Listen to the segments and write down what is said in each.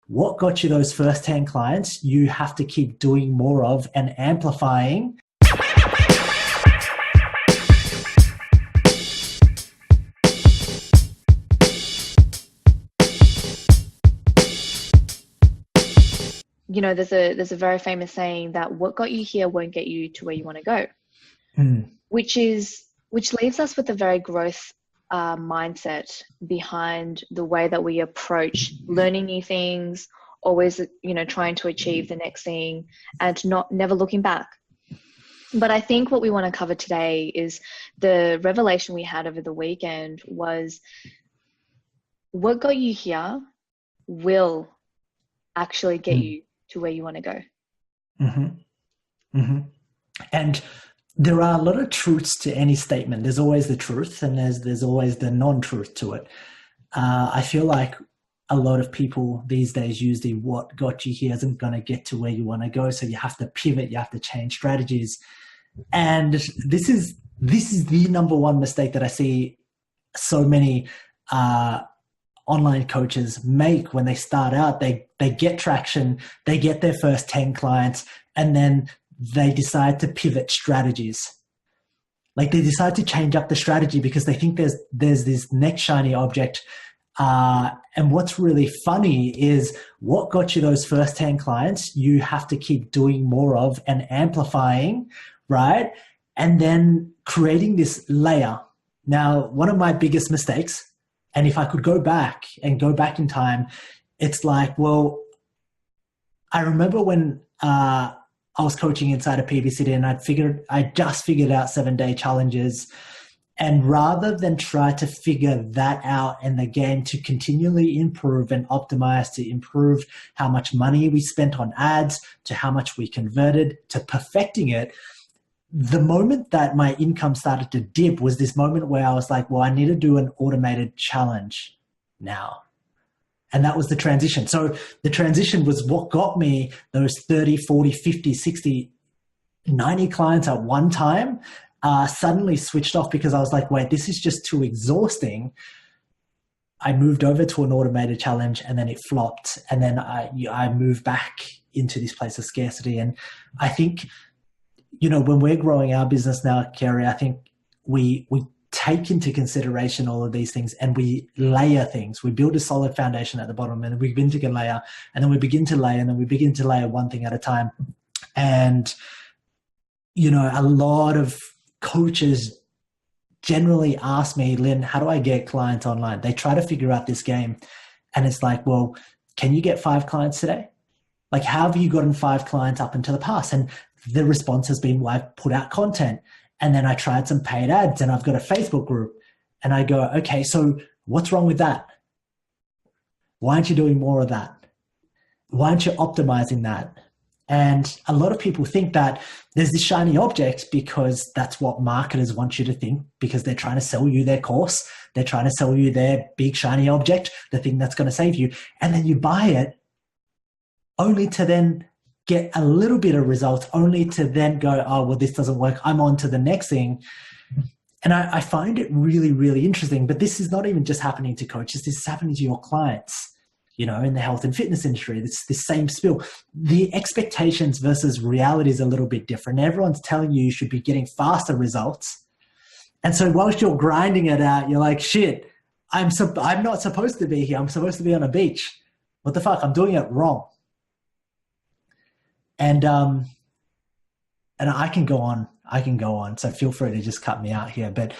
what got you those first 10 clients, you have to keep doing more of and amplifying. You know, there's a very famous saying that what got you here won't get you to where you want to go, which leaves us with a very growth mindset behind the way that we approach learning new things, always, trying to achieve the next thing and never looking back. But I think what we want to cover today is the revelation we had over the weekend was what got you here will actually get you to where you want to go. And there are a lot of truths to any statement. There's always the truth and there's always the non-truth to it. I feel like a lot of people these days use the what got you here isn't going to get to where you want to go. So you have to pivot, you have to change strategies. And this is the number one mistake that I see so many online coaches make when they start out. They get traction, they get their first 10 clients, and then they decide to pivot strategies. Like they decide to change up the strategy because they think there's this next shiny object. And what's really funny is what got you those first 10 clients, you have to keep doing more of and amplifying, right? And then creating this layer. Now, one of my biggest mistakes, and if I could go back in time, it's like, well, I remember when I was coaching inside of PB City and I just figured out 7-day challenges. And rather than try to figure that out in the game to continually improve and optimize, to improve how much money we spent on ads, to how much we converted, to perfecting it, the moment that my income started to dip was this moment where I was like, well, I need to do an automated challenge now. And that was the transition. So the transition was what got me those 30, 40, 50, 60, 90 clients at one time. Suddenly switched off because I was like, wait, this is just too exhausting. I moved over to an automated challenge and then it flopped. And then I moved back into this place of scarcity. And I think, when we're growing our business now, Kerry, I think we take into consideration all of these things and we layer things. We build a solid foundation at the bottom and then we begin to layer and then we begin to layer and then we begin to layer one thing at a time. And, a lot of coaches generally ask me, Lynn, how do I get clients online? They try to figure out this game and it's like, well, can you get 5 clients today? Like, how have you gotten 5 clients up into the past? And the response has been, well, I've put out content and then I tried some paid ads and I've got a Facebook group. And I go, okay, so what's wrong with that? Why aren't you doing more of that? Why aren't you optimizing that? And a lot of people think that there's this shiny object because that's what marketers want you to think, because they're trying to sell you their course. They're trying to sell you their big shiny object, the thing that's going to save you. And then you buy it only to then get a little bit of results, only to then go, oh, well, this doesn't work. I'm on to the next thing. And I find it really, really interesting. But this is not even just happening to coaches. This is happening to your clients. In the health and fitness industry, it's the same spill. The expectations versus reality is a little bit different. Everyone's telling you should be getting faster results. And so whilst you're grinding it out, you're like, shit, I'm not supposed to be here. I'm supposed to be on a beach. What the fuck? I'm doing it wrong. And I can go on. So feel free to just cut me out here. But,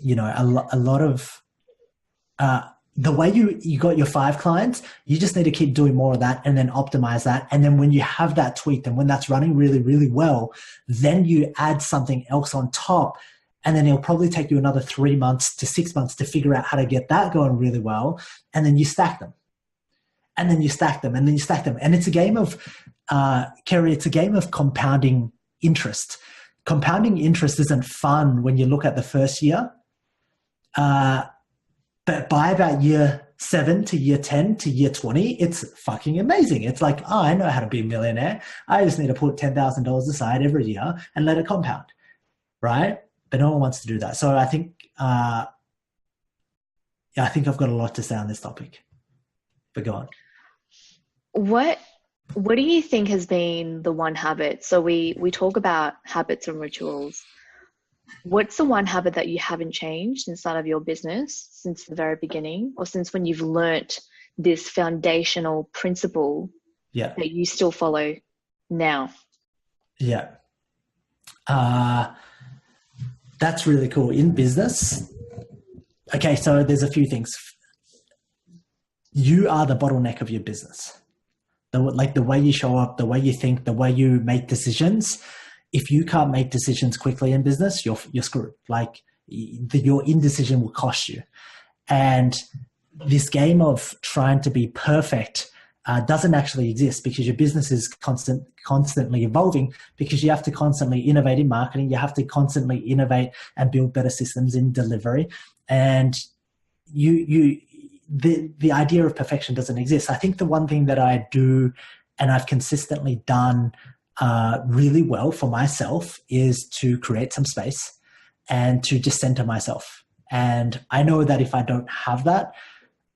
a lot of, the way you got your 5 clients, you just need to keep doing more of that and then optimize that. And then when you have that tweaked and when that's running really, really well, then you add something else on top. And then it'll probably take you another 3 months to 6 months to figure out how to get that going really well. And then you stack them. And then you stack them and then you stack them. And it's a game of, Kerry, it's a game of compounding interest. Compounding interest isn't fun when you look at the first year. But by about year 7 to year 10 to year 20, it's fucking amazing. It's like, oh, I know how to be a millionaire. I just need to put $10,000 aside every year and let it compound, right? But no one wants to do that. So I think I've got a lot to say on this topic. But go on. What what do you think has been the one habit? So we talk about habits and rituals. What's the one habit that you haven't changed inside of your business since the very beginning, or since when you've learnt this foundational principle Yeah. that you still follow now? Yeah. Uh, that's really cool. In business, okay, so there's a few things. You are the bottleneck of your business. The way you show up, the way you think, the way you make decisions. If you can't make decisions quickly in business, you're screwed. Like your indecision will cost you. And this game of trying to be perfect doesn't actually exist, because your business is constantly evolving, because you have to constantly innovate in marketing. You have to constantly innovate and build better systems in delivery. And the idea of perfection doesn't exist. I think the one thing that I do, and I've consistently done really well for myself, is to create some space and to just center myself. And I know that if I don't have that,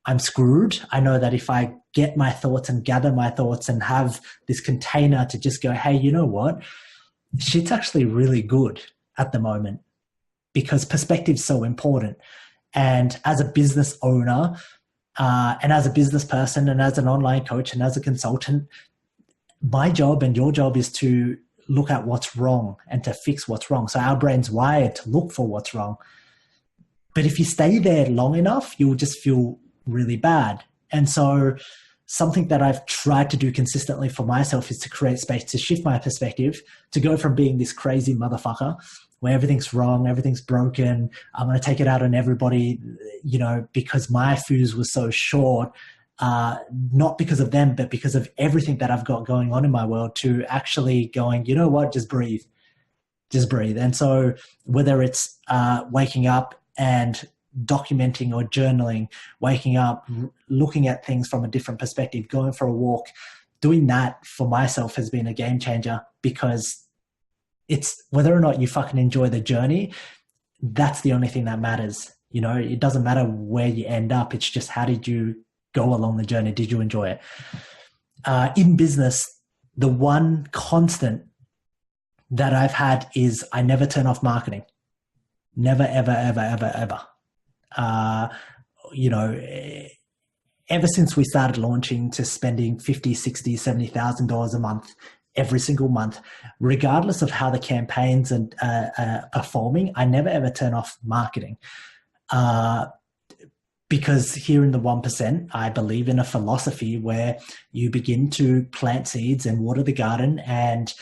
I'm screwed. I know that if I get my thoughts and gather my thoughts and have this container to just go, hey, you know what? Shit's actually really good at the moment, because perspective's so important. And as a business owner, and as a business person, and as an online coach, and as a consultant, my job and your job is to look at what's wrong and to fix what's wrong. So our brain's wired to look for what's wrong. But if you stay there long enough, you'll just feel really bad. And so something that I've tried to do consistently for myself is to create space to shift my perspective, to go from being this crazy motherfucker where everything's wrong, everything's broken, I'm going to take it out on everybody, because my fuse was so short, not because of them, but because of everything that I've got going on in my world, to actually going, you know what, just breathe. And so whether it's waking up and documenting or journaling, waking up, looking at things from a different perspective, going for a walk, doing that for myself has been a game changer, because it's whether or not you fucking enjoy the journey, that's the only thing that matters. It doesn't matter where you end up. It's just, how did you go along the journey? Did you enjoy it? In business, the one constant that I've had is I never turn off marketing. Never, ever, ever, ever, ever. Ever since we started launching to spending $50,000, $60,000, $70,000 a month, every single month, regardless of how the campaigns are performing, I never ever turn off marketing. Because here in the 1%, I believe in a philosophy where you begin to plant seeds and water the garden. And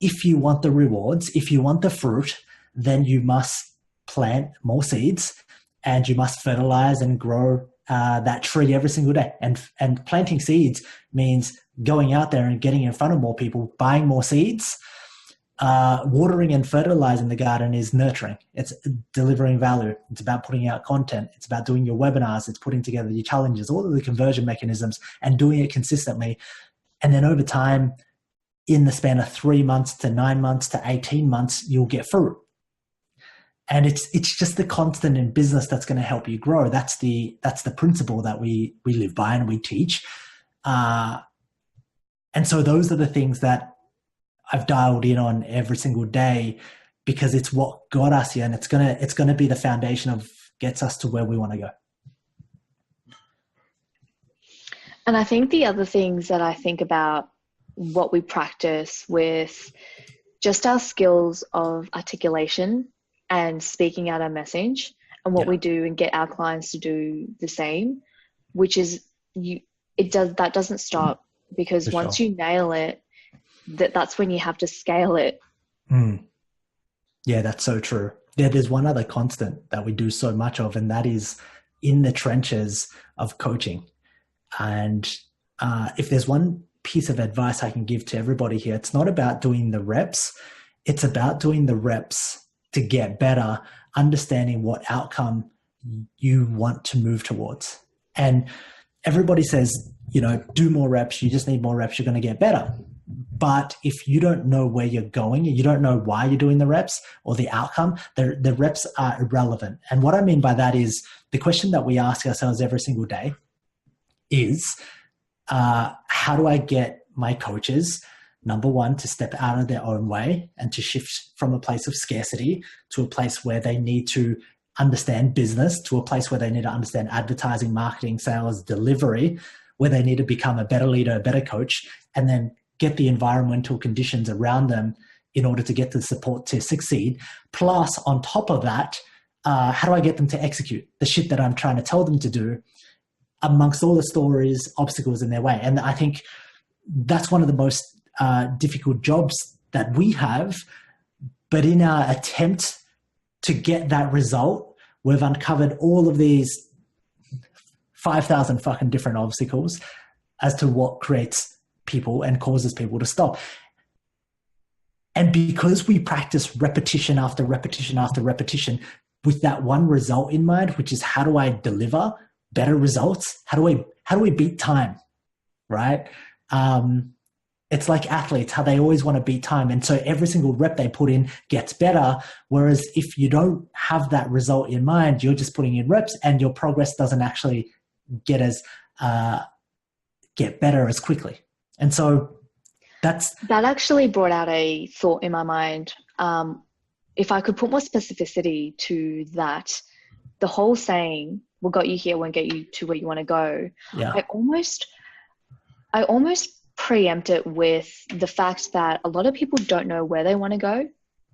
if you want the rewards, if you want the fruit, then you must plant more seeds, and you must fertilize and grow that tree every single day. And planting seeds means going out there and getting in front of more people, buying more seeds. Watering and fertilizing the garden is nurturing. It's delivering value. It's about putting out content. It's about doing your webinars. It's putting together your challenges, all of the conversion mechanisms, and doing it consistently. And then over time, in the span of 3 months to 9 months to 18 months, you'll get fruit. And it's just the constant in business that's going to help you grow. That's the principle that we live by and we teach. And so those are the things that I've dialed in on every single day, because it's what got us here, and it's gonna be the foundation of gets us to where we want to go. And I think the other things that I think about what we practice with just our skills of articulation and speaking out our message, and what we do and get our clients to do the same, which is that doesn't stop, because For once sure. you nail it, that's when you have to scale it. Yeah, that's so true. Yeah, there's one other constant that we do so much of, and that is in the trenches of coaching. And if there's one piece of advice I can give to everybody here, it's not about doing the reps. It's about doing the reps to get better, understanding what outcome you want to move towards. And everybody says, do more reps. You just need more reps. You're going to get better. But if you don't know where you're going and you don't know why you're doing the reps or the outcome, the reps are irrelevant. And what I mean by that is the question that we ask ourselves every single day is, how do I get my coaches, number one, to step out of their own way and to shift from a place of scarcity to a place where they need to understand business, to a place where they need to understand advertising, marketing, sales, delivery, where they need to become a better leader, a better coach, and then get the environmental conditions around them in order to get the support to succeed. Plus, on top of that, how do I get them to execute the shit that I'm trying to tell them to do amongst all the stories, obstacles in their way? And I think that's one of the most difficult jobs that we have. But in our attempt to get that result, we've uncovered all of these 5,000 fucking different obstacles as to what creates people and causes people to stop. And because we practice repetition after repetition after repetition with that one result in mind, which is how do I deliver better results? How do we beat time, right? It's like athletes, how they always want to beat time. And so every single rep they put in gets better. Whereas if you don't have that result in mind, you're just putting in reps and your progress doesn't actually get better as quickly. And so that actually brought out a thought in my mind. If I could put more specificity to that, the whole saying, what got you here won't get you to where you want to go. Yeah. I almost preempt it with the fact that a lot of people don't know where they want to go.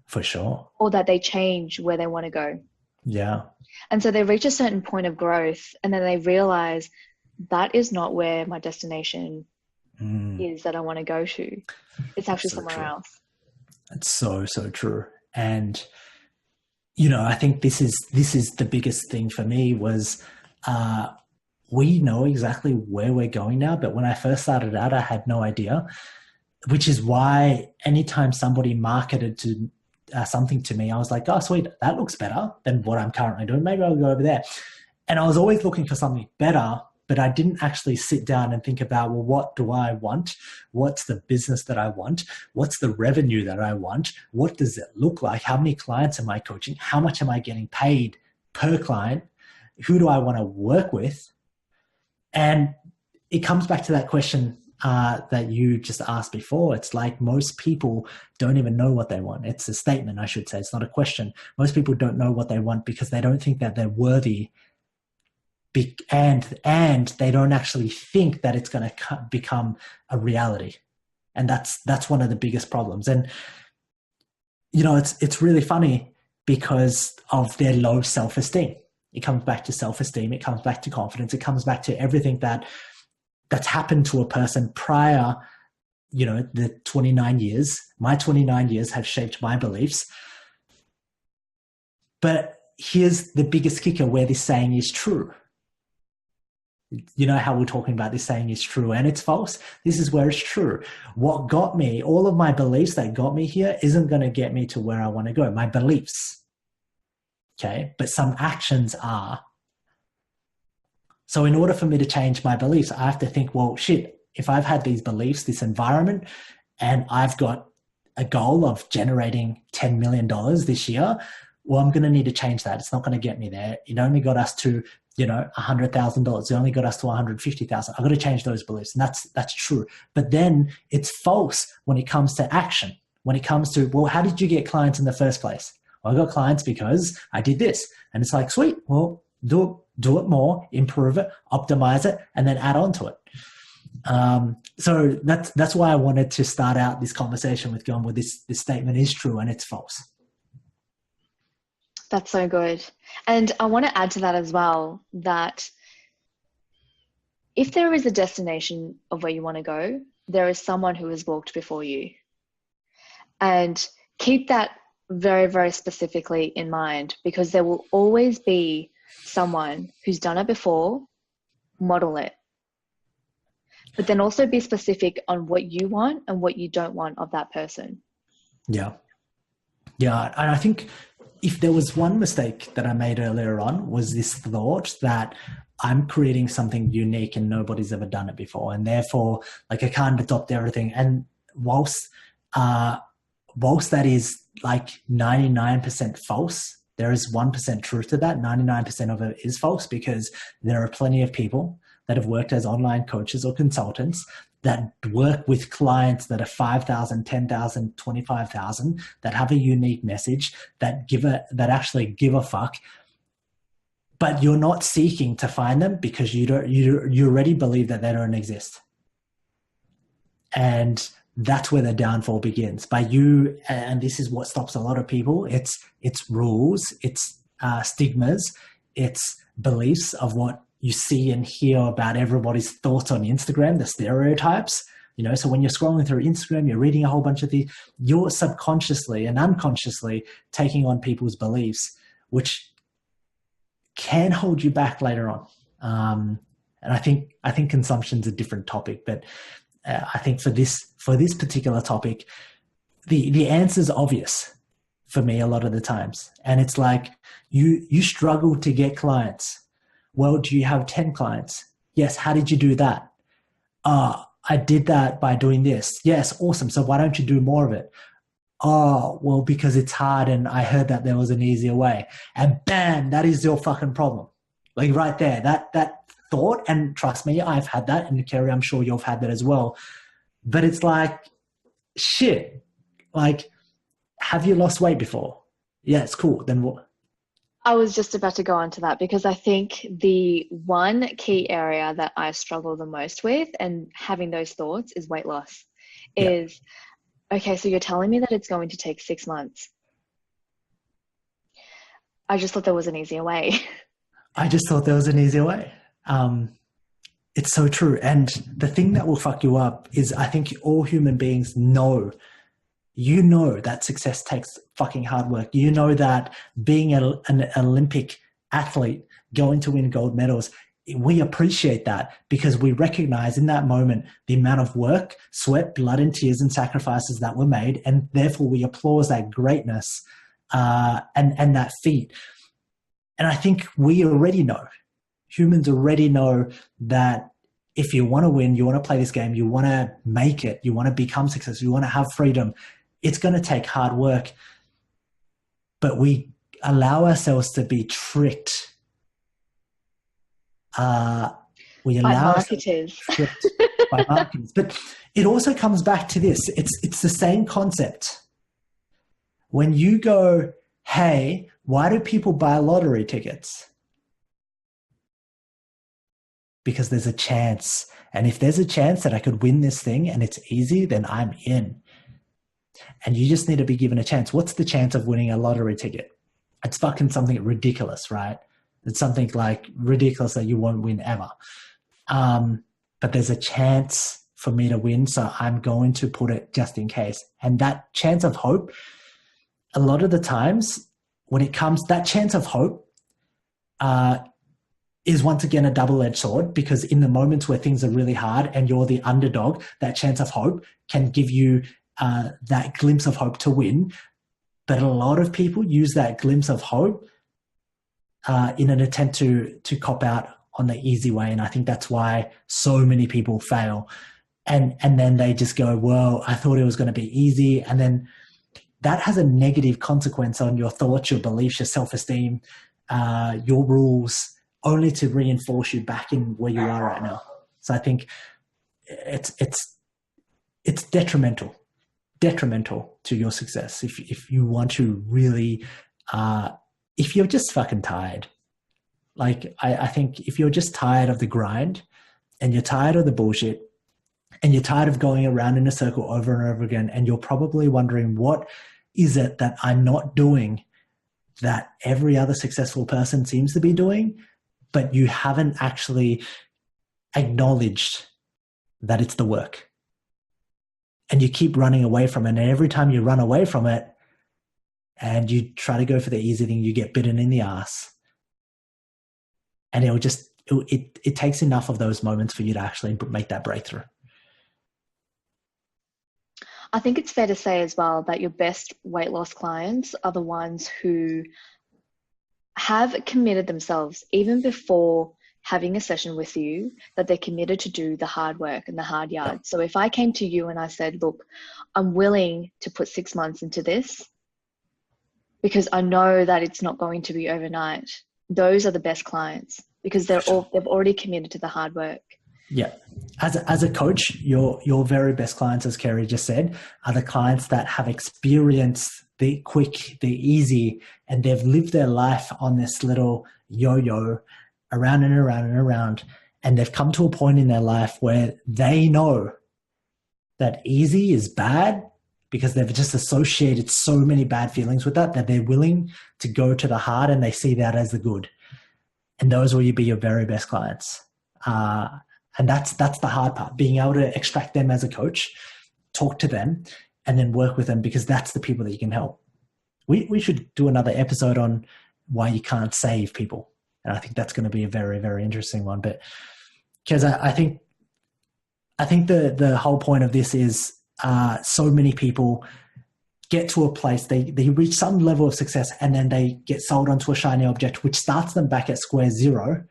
For sure. Or that they change where they want to go. Yeah. And so they reach a certain point of growth and then they realize that is not where my destination is that I want to go to. It's actually somewhere else. It's so true. And, I think this is the biggest thing for me was, we know exactly where we're going now, but when I first started out, I had no idea, which is why anytime somebody marketed to something to me, I was like, oh, sweet, that looks better than what I'm currently doing. Maybe I'll go over there. And I was always looking for something better, but I didn't actually sit down and think about, well, what do I want? What's the business that I want? What's the revenue that I want? What does it look like? How many clients am I coaching? How much am I getting paid per client? Who do I want to work with? And it comes back to that question that you just asked before. It's like most people don't even know what they want. It's a statement, I should say. It's not a question. Most people don't know what they want because they don't think that they're worthy, and they don't actually think that it's going to become a reality. And that's one of the biggest problems. And it's really funny because of their low self-esteem. It comes back to self-esteem. It comes back to confidence. It comes back to everything that's happened to a person prior, the 29 years. My 29 years have shaped my beliefs. But here's the biggest kicker where this saying is true. You know how we're talking about this saying is true and it's false? This is where it's true. What got me, all of my beliefs that got me here isn't going to get me to where I want to go. My beliefs. Okay, but some actions are. So in order for me to change my beliefs, I have to think, well, shit, if I've had these beliefs, this environment, and I've got a goal of generating $10 million this year, well, I'm going to need to change that. It's not going to get me there. It only got us to, $100,000. It only got us to 150,000. I've got to change those beliefs. And that's true. But then it's false when it comes to action. When it comes to, well, how did you get clients in the first place? I got clients because I did this. And it's like, sweet, well, do it more, improve it, optimize it, and then add on to it. So that's why I wanted to start out this conversation with going, well, this statement is true and it's false. That's so good. And I want to add to that as well, that if there is a destination of where you want to go, there is someone who has walked before you. And keep that very, very specifically in mind, because there will always be someone who's done it before. Model it. But then also be specific on what you want and what you don't want of that person. Yeah. Yeah. And I think if there was one mistake that I made earlier on, was this thought that I'm creating something unique and nobody's ever done it before. And therefore, like, I can't adopt everything. And whilst that is like 99% false, there is 1% truth to that. 99% of it is false, because there are plenty of people that have worked as online coaches or consultants that work with clients that are 5,000, 10,000, 25,000, that have a unique message, that actually give a fuck. But you're not seeking to find them because you already believe that they don't exist. And that's where the downfall begins. By you, and this is what stops a lot of people, it's rules, it's stigmas, it's beliefs of what you see and hear about everybody's thoughts on Instagram, the stereotypes. So when you're scrolling through Instagram, you're reading a whole bunch of these, you're subconsciously and unconsciously taking on people's beliefs, which can hold you back later on. And I think consumption's a different topic, but I think for this particular topic, the answer's obvious for me a lot of the times. And it's like, you struggle to get clients. Well, do you have 10 clients? Yes. How did you do that? I did that by doing this. Yes. Awesome. So why don't you do more of it? Oh, well, because it's hard and I heard that there was an easier way. And bam, that is your fucking problem. Like right there, that thought, and trust me, I've had that, and Kerry, I'm sure you've had that as well. But it's like, shit, like, have you lost weight before? Yeah, it's cool. Then what? I was just about to go on to that, because I think the one key area that I struggle the most with and having those thoughts is weight loss. Is, okay, so you're telling me that it's going to take 6 months. I just thought there was an easier way. I just thought there was an easier way. It's so true. And the thing that will fuck you up is, I think all human beings know, that success takes fucking hard work. You know that being an Olympic athlete, going to win gold medals, we appreciate that because we recognize in that moment the amount of work, sweat, blood, and tears and sacrifices that were made. And therefore we applaud that greatness and that feat. And I think we already know, humans already know that if you want to win, you want to play this game, you want to make it, you want to become successful, you want to have freedom, it's going to take hard work. But we allow ourselves to be tricked. We allow marketers. Tricked by marketers. But it also comes back to this. It's the same concept. When you go, hey, why do people buy lottery tickets? Because there's a chance. And if there's a chance that I could win this thing and it's easy, then I'm in. And you just need to be given a chance. What's the chance of winning a lottery ticket? It's fucking something ridiculous, right? It's something like ridiculous that you won't win ever. But there's a chance for me to win, so I'm going to put it just in case. And that chance of hope, a lot of the times when it comes, that chance of hope is once again a double-edged sword, because in the moments where things are really hard and you're the underdog, that chance of hope can give you that glimpse of hope to win. But a lot of people use that glimpse of hope in an attempt to cop out on the easy way. And I think that's why so many people fail. And then they just go, well, I thought it was going to be easy. And then that has a negative consequence on your thoughts, your beliefs, your self-esteem, your rules, only to reinforce you back in where you are right now. So I think it's detrimental to your success if you want to really, if you're just fucking tired. Like I think if you're just tired of the grind and you're tired of the bullshit and you're tired of going around in a circle over and over again, and you're probably wondering, what is it that I'm not doing that every other successful person seems to be doing, but you haven't actually acknowledged that it's the work. And you keep running away from it. And every time you run away from it and you try to go for the easy thing, you get bitten in the ass. And it takes enough of those moments for you to actually make that breakthrough. I think it's fair to say as well that your best weight loss clients are the ones who have committed themselves even before having a session with you, that they're committed to do the hard work and the hard yards. So if I came to you and I said, look, I'm willing to put 6 months into this because I know that it's not going to be overnight, those are the best clients, because they've already committed to the hard work. Yeah. As a coach, your very best clients, as Kerry just said, are the clients that have experienced the quick, the easy, and they've lived their life on this little yo-yo around and around and around. And they've come to a point in their life where they know that easy is bad because they've just associated so many bad feelings with that they're willing to go to the hard, and they see that as the good. And those will be your very best clients. And that's the hard part, being able to extract them as a coach, talk to them, and then work with them, because that's the people that you can help. We should do another episode on why you can't save people. And I think that's going to be a very, very interesting one. But because I think the whole point of this is so many people get to a place, they reach some level of success, and then they get sold onto a shiny object, which starts them back at square zero.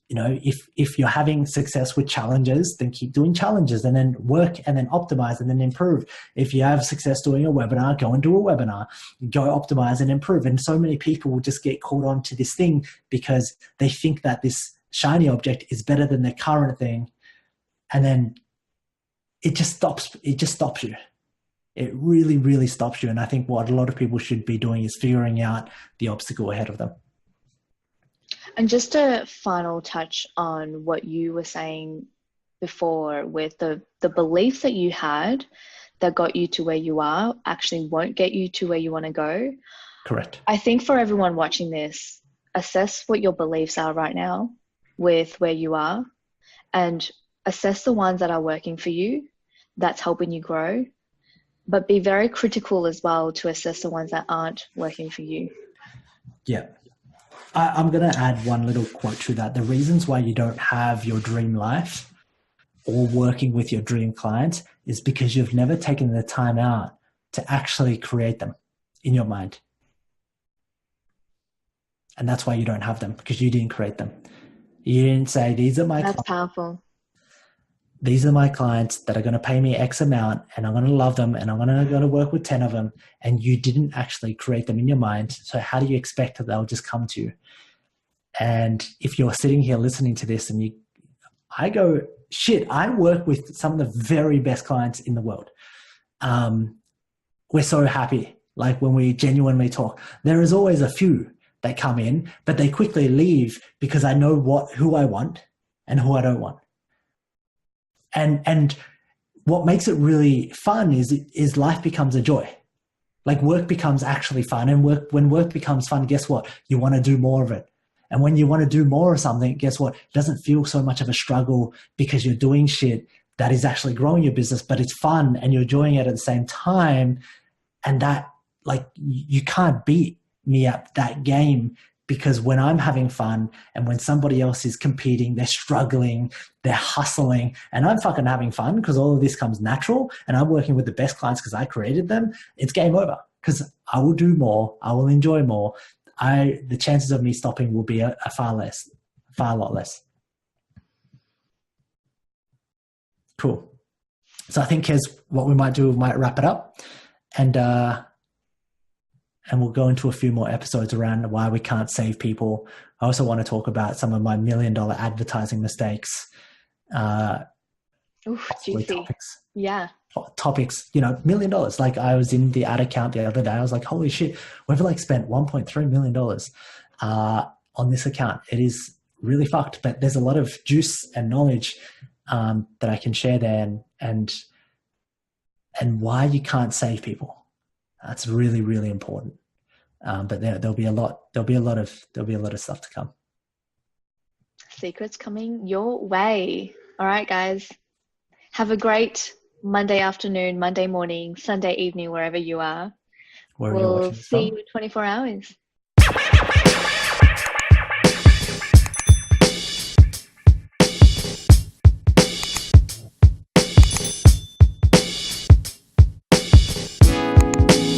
You know, if you're having success with challenges, then keep doing challenges, and then work, and then optimize, and then improve. If you have success doing a webinar, go and do a webinar, go optimize and improve. And so many people will just get caught on to this thing because they think that this shiny object is better than their current thing. And then it just stops you. It really, really stops you. And I think what a lot of people should be doing is figuring out the obstacle ahead of them. And just a final touch on what you were saying before with the beliefs that you had that got you to where you are actually won't get you to where you want to go. Correct. I think for everyone watching this, assess what your beliefs are right now with where you are, and assess the ones that are working for you, that's helping you grow, but be very critical as well to assess the ones that aren't working for you. Yeah. I'm going to add one little quote to that. The reasons why you don't have your dream life or working with your dream clients is because you've never taken the time out to actually create them in your mind. And that's why you don't have them, because you didn't create them. You didn't say, these are my That's powerful. These are my clients that are going to pay me X amount, and I'm going to love them, and I'm going to work with 10 of them. And you didn't actually create them in your mind. So how do you expect that they'll just come to you? And if you're sitting here listening to this and I go, shit, I work with some of the very best clients in the world. We're so happy. Like when we genuinely talk, there is always a few that come in, but they quickly leave because I know who I want and who I don't want. And what makes it really fun is life becomes a joy. Like work becomes actually fun, and when work becomes fun, guess what? You want to do more of it. And when you want to do more of something, guess what? It doesn't feel so much of a struggle because you're doing shit that is actually growing your business, but it's fun and you're enjoying it at the same time. And that, like, you can't beat me at that game, because when I'm having fun and when somebody else is competing, they're struggling, they're hustling, and I'm fucking having fun because all of this comes natural and I'm working with the best clients because I created them, it's game over, because I will do more, I will enjoy more. The chances of me stopping will be a far lot less. Cool. So I think here's what we might do. We might wrap it up, and we'll go into a few more episodes around why we can't save people. I also want to talk about some of my $1 million advertising mistakes. Juicy. Topics. Yeah. Topics, $1 million. Like I was in the ad account the other day. I was like, holy shit, we've like spent $1.3 million on this account. It is really fucked, but there's a lot of juice and knowledge that I can share there, and why you can't save people. That's really, really important. But there'll be a lot of stuff to come. Secrets coming your way. All right, guys. Have a great Monday afternoon, Monday morning, Sunday evening, wherever you are. We'll see you in 24 hours.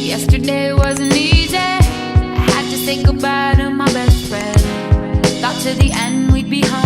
Yesterday wasn't easy. I had to say goodbye to my best friend. Thought to the end we'd be home.